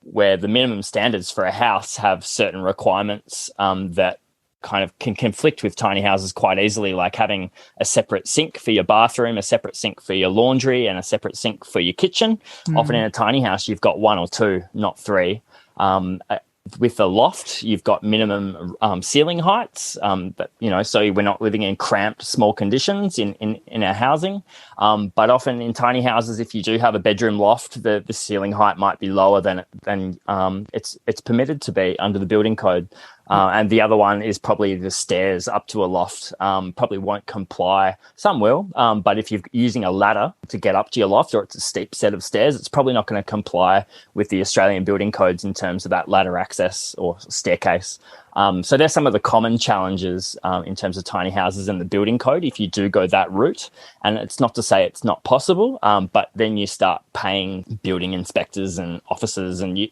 where the minimum standards for a house have certain requirements that kind of can conflict with tiny houses quite easily, like having a separate sink for your bathroom, a separate sink for your laundry, and a separate sink for your kitchen. Often in a tiny house, you've got one or two, not three. With the loft, you've got minimum ceiling heights, so we're not living in cramped, small conditions in our housing. But often in tiny houses, if you do have a bedroom loft, the ceiling height might be lower than it's permitted to be under the building code. And the other one is probably the stairs up to a loft probably won't comply. Some will, but if you're using a ladder to get up to your loft, or it's a steep set of stairs, it's probably not going to comply with the Australian building codes in terms of that ladder access or staircase. So there's some of the common challenges in terms of tiny houses and the building code if you do go that route. And it's not to say it's not possible, but then you start paying building inspectors and officers, and it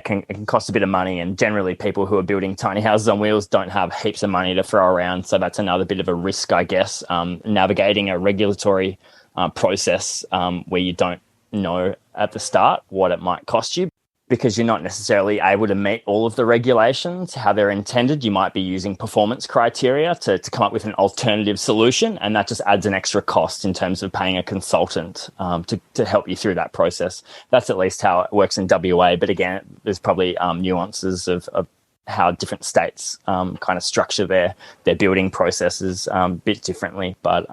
can cost a bit of money, and generally people who are building tiny houses on wheels don't have heaps of money to throw around. So that's another bit of a risk, I guess, navigating a regulatory process where you don't know at the start what it might cost you, because you're not necessarily able to meet all of the regulations how they're intended. You might be using performance criteria to come up with an alternative solution, and that just adds an extra cost in terms of paying a consultant to help you through that process. That's at least how it works in WA. But again, there's probably nuances of how different states kind of structure their building processes a bit differently. But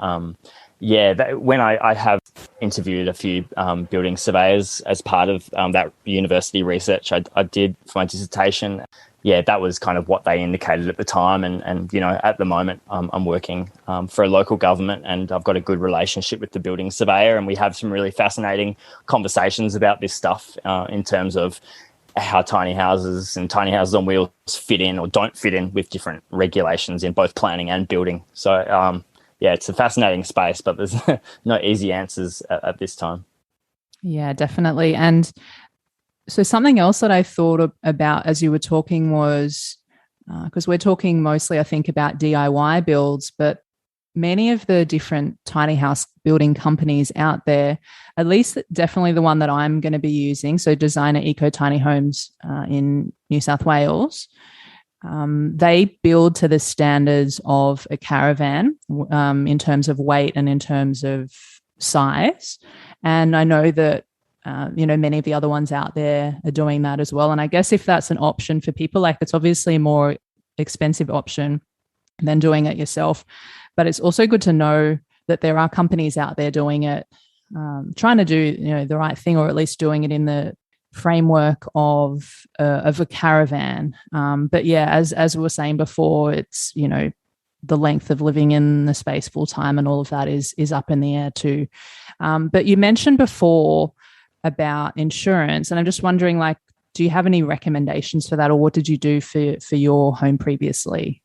when I have interviewed a few building surveyors as part of that university research I did for my dissertation, that was kind of what they indicated at the time. And at the moment, I'm working for a local government, and I've got a good relationship with the building surveyor, and we have some really fascinating conversations about this stuff in terms of how tiny houses and tiny houses on wheels fit in or don't fit in with different regulations in both planning and building. So, it's a fascinating space, but there's no easy answers at this time. Yeah, definitely. And so something else that I thought about as you were talking was, because we're talking mostly, I think, about DIY builds, but many of the different tiny house building companies out there, at least definitely the one that I'm going to be using, so Designer Eco Tiny Homes in New South Wales, they build to the standards of a caravan in terms of weight and in terms of size. And I know that, many of the other ones out there are doing that as well. And I guess if that's an option for people, like it's obviously a more expensive option than doing it yourself. But it's also good to know that there are companies out there doing it, trying to do the right thing, or at least doing it in the framework of a caravan. But yeah, as we were saying before, it's the length of living in the space full time and all of that is up in the air too. But you mentioned before about insurance, and I'm just wondering, like, do you have any recommendations for that, or what did you do for your home previously?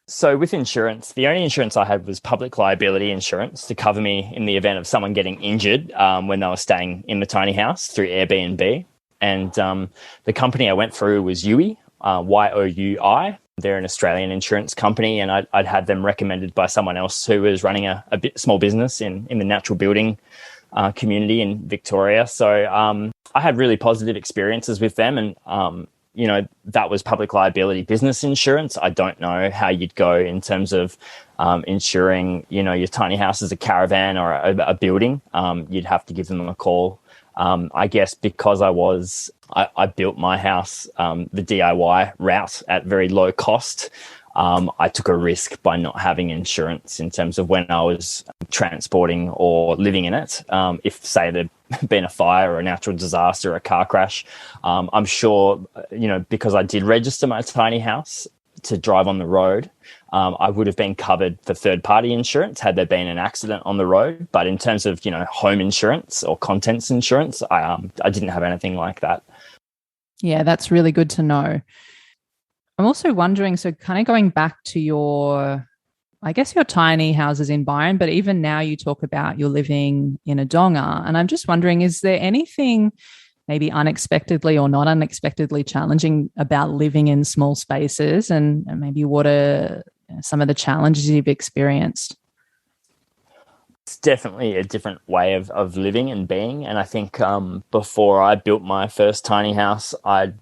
So with insurance, the only insurance I had was public liability insurance to cover me in the event of someone getting injured when they were staying in the tiny house through Airbnb. And the company I went through was Youi, Youi. They're an Australian insurance company, and I'd had them recommended by someone else who was running a small business in the natural building community in Victoria. So I had really positive experiences with them, and that was public liability business insurance. I don't know how you'd go in terms of insuring, your tiny house as a caravan or a building. You'd have to give them a call. I guess because I built my house the DIY route at very low cost. I took a risk by not having insurance in terms of when I was transporting or living in it. If, say, there'd been a fire or a natural disaster or a car crash, I'm sure, because I did register my tiny house to drive on the road, I would have been covered for third-party insurance had there been an accident on the road. But in terms of, home insurance or contents insurance, I didn't have anything like that. Yeah, that's really good to know. I'm also wondering, so kind of going back to your tiny houses in Byron, but even now you talk about you're living in a donga. And I'm just wondering, is there anything maybe unexpectedly or not unexpectedly challenging about living in small spaces, and maybe what are some of the challenges you've experienced? It's definitely a different way of living and being. And I think before I built my first tiny house, I'd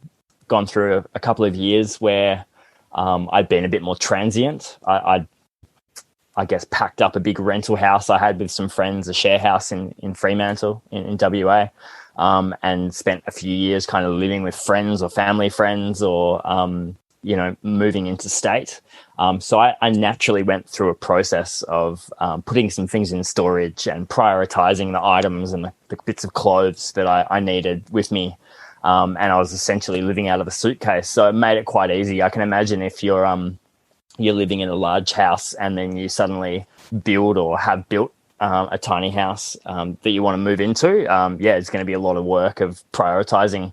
gone through a couple of years where I'd been a bit more transient. I guess packed up a big rental house I had with some friends, a share house in Fremantle in WA, and spent a few years kind of living with friends or family friends or, moving into state. So I naturally went through a process of putting some things in storage and prioritizing the items and the bits of clothes that I needed with me. And I was essentially living out of a suitcase. So it made it quite easy. I can imagine if you're living in a large house and then you suddenly build or have built a tiny house that you want to move into, it's going to be a lot of work of prioritizing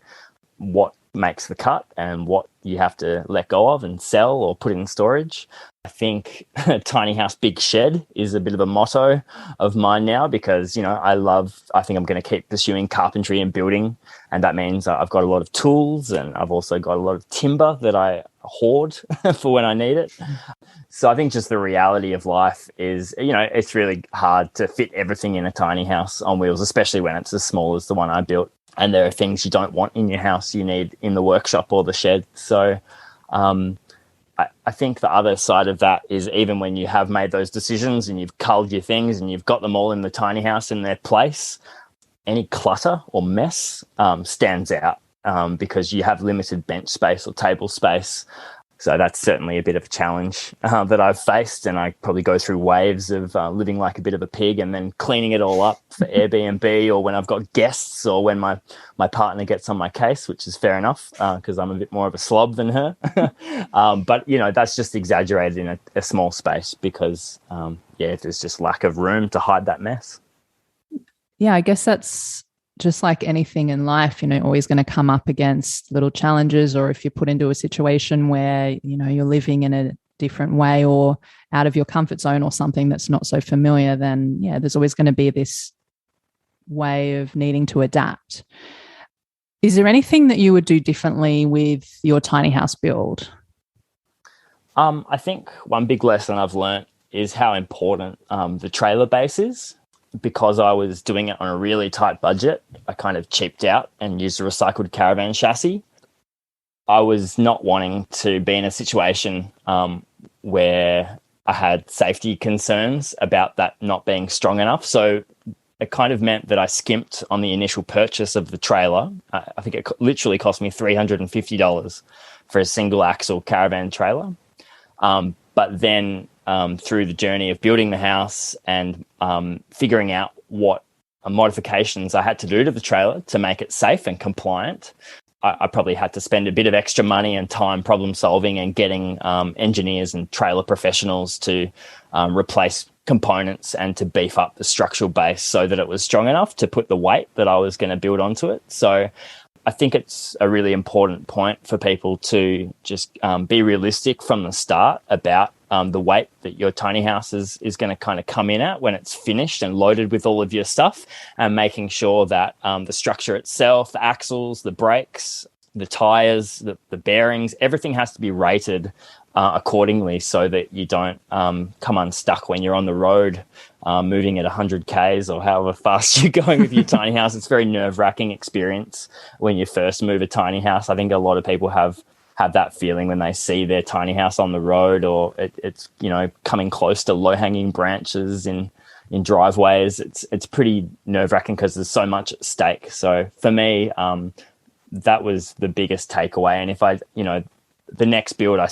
what makes the cut and what you have to let go of and sell or put in storage. I think tiny house, big shed is a bit of a motto of mine now because, I think I'm going to keep pursuing carpentry and building. And that means I've got a lot of tools and I've also got a lot of timber that I hoard for when I need it. So I think just the reality of life is, it's really hard to fit everything in a tiny house on wheels, especially when it's as small as the one I built. And there are things you don't want in your house you need in the workshop or the shed. So I think the other side of that is even when you have made those decisions and you've culled your things and you've got them all in the tiny house in their place, any clutter or mess stands out because you have limited bench space or table space. So that's certainly a bit of a challenge that I've faced, and I probably go through waves of living like a bit of a pig and then cleaning it all up for Airbnb or when I've got guests or when my partner gets on my case, which is fair enough because I'm a bit more of a slob than her. But, that's just exaggerated in a small space because, there's just lack of room to hide that mess. Yeah, I guess that's just like anything in life, always going to come up against little challenges, or if you're put into a situation where, you're living in a different way or out of your comfort zone or something that's not so familiar, then there's always going to be this way of needing to adapt. Is there anything that you would do differently with your tiny house build? I think one big lesson I've learnt is how important the trailer base is. Because I was doing it on a really tight budget, I kind of cheaped out and used a recycled caravan chassis. I was not wanting to be in a situation where I had safety concerns about that not being strong enough. So it kind of meant that I skimped on the initial purchase of the trailer. I think it literally cost me $350 for a single axle caravan trailer. But then through the journey of building the house and figuring out what modifications I had to do to the trailer to make it safe and compliant, I probably had to spend a bit of extra money and time problem solving and getting engineers and trailer professionals to replace components and to beef up the structural base so that it was strong enough to put the weight that I was going to build onto it. So I think it's a really important point for people to just be realistic from the start about the weight that your tiny house is going to kind of come in at when it's finished and loaded with all of your stuff, and making sure that the structure itself, the axles, the brakes, the tires, the bearings, everything has to be rated accordingly so that you don't come unstuck when you're on the road moving at 100 Ks or however fast you're going with your tiny house. It's a very nerve-wracking experience when you first move a tiny house. I think a lot of people have that feeling when they see their tiny house on the road, or it's coming close to low-hanging branches in driveways. It's pretty nerve-wracking because there's so much at stake. So for me, that was the biggest takeaway. And if the next build I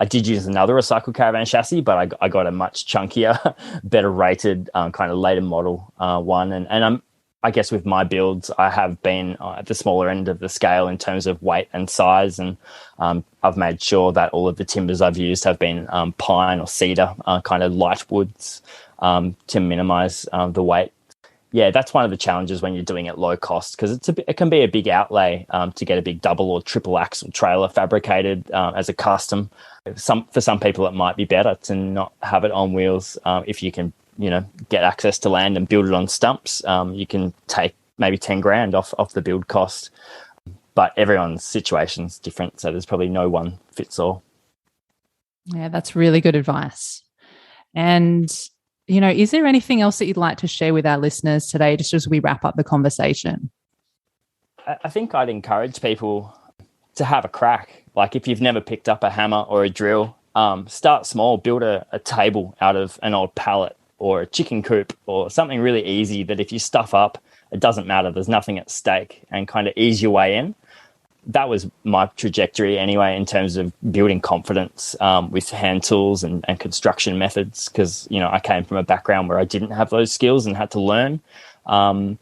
did use another recycled caravan chassis, but I got a much chunkier, better rated kind of later model one. And I guess with my builds, I have been at the smaller end of the scale in terms of weight and size. And I've made sure that all of the timbers I've used have been pine or cedar, kind of light woods to minimize the weight. Yeah, that's one of the challenges when you're doing it low cost, because it can be a big outlay to get a big double or triple axle trailer fabricated as a custom. For some people, it might be better to not have it on wheels. If you can, get access to land and build it on stumps, you can take maybe 10 grand off the build cost. But everyone's situation's different, so there's probably no one fits all. Yeah, that's really good advice. And is there anything else that you'd like to share with our listeners today, just as we wrap up the conversation? I think I'd encourage people to have a crack. Like, if you've never picked up a hammer or a drill, start small, build a table out of an old pallet or a chicken coop or something really easy that if you stuff up, it doesn't matter. There's nothing at stake, and kind of ease your way in. That was my trajectory anyway, in terms of building confidence with hand tools and construction methods, because, I came from a background where I didn't have those skills and had to learn. And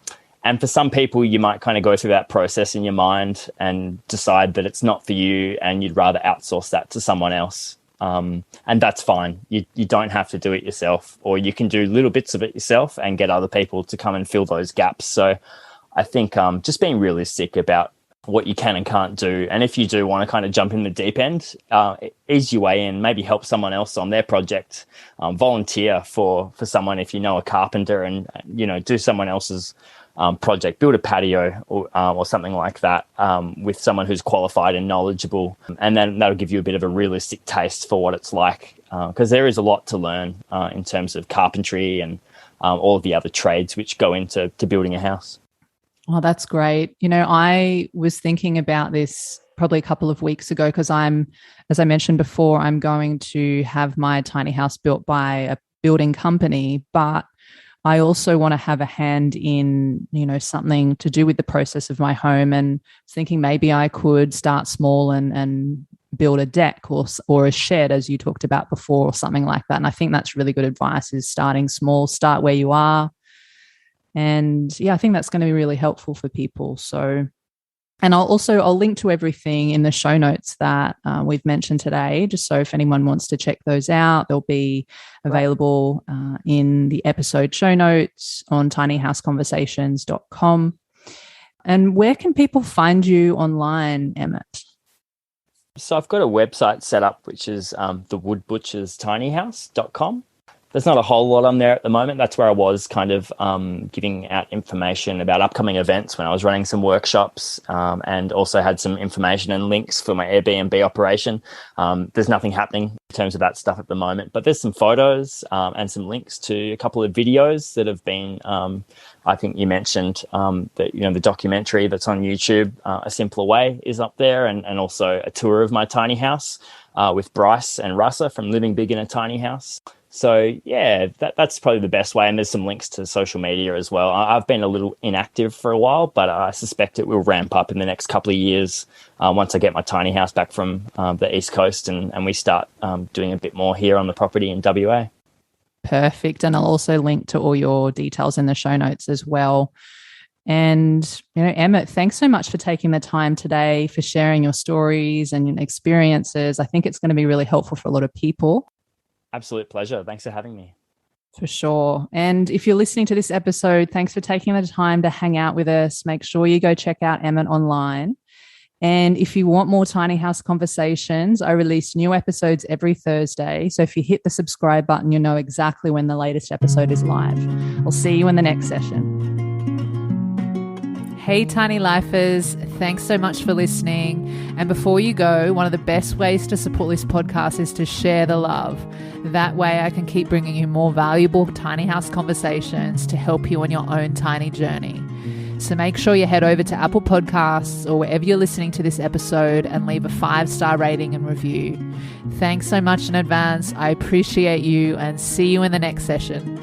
for some people, you might kind of go through that process in your mind and decide that it's not for you and you'd rather outsource that to someone else. And that's fine. You don't have to do it yourself, or you can do little bits of it yourself and get other people to come and fill those gaps. So I think just being realistic about what you can and can't do. And if you do want to kind of jump in the deep end, ease your way in, maybe help someone else on their project, volunteer for someone if you know a carpenter, and, do someone else's project, build a patio or something like that with someone who's qualified and knowledgeable. And then that'll give you a bit of a realistic taste for what it's like, because there is a lot to learn in terms of carpentry and all of the other trades which go into building a house. Oh, that's great. I was thinking about this probably a couple of weeks ago, because as I mentioned before, I'm going to have my tiny house built by a building company, but I also want to have a hand in, something to do with the process of my home, and thinking maybe I could start small and build a deck or a shed, as you talked about before, or something like that. And I think that's really good advice, is starting small, start where you are. And yeah, I think that's going to be really helpful for people. So, and I'll link to everything in the show notes that we've mentioned today, just so if anyone wants to check those out, they'll be available in the episode show notes on tinyhouseconversations.com. And where can people find you online, Emmett? So I've got a website set up, which is thewoodbutcherstinyhouse.com. There's not a whole lot on there at the moment. That's where I was kind of giving out information about upcoming events when I was running some workshops, and also had some information and links for my Airbnb operation. There's nothing happening in terms of that stuff at the moment, but there's some photos and some links to a couple of videos that have been, I think you mentioned that, the documentary that's on YouTube, A Simpler Way, is up there, and also a tour of my tiny house with Bryce and Russa from Living Big in a Tiny House. So yeah, that's probably the best way. And there's some links to social media as well. I've been a little inactive for a while, but I suspect it will ramp up in the next couple of years once I get my tiny house back from the East Coast and we start doing a bit more here on the property in WA. Perfect. And I'll also link to all your details in the show notes as well. And, Emmett, thanks so much for taking the time today, for sharing your stories and experiences. I think it's going to be really helpful for a lot of people. Absolute pleasure. Thanks for having me. For sure. And if you're listening to this episode, thanks for taking the time to hang out with us. Make sure you go check out Emmett online. And if you want more Tiny House conversations, I release new episodes every Thursday. So if you hit the subscribe button, you'll know exactly when the latest episode is live. I'll see you in the next session. Hey, Tiny Lifers, thanks so much for listening. And before you go, one of the best ways to support this podcast is to share the love. That way I can keep bringing you more valuable tiny house conversations to help you on your own tiny journey. So make sure you head over to Apple Podcasts or wherever you're listening to this episode and leave a 5-star rating and review. Thanks so much in advance. I appreciate you and see you in the next session.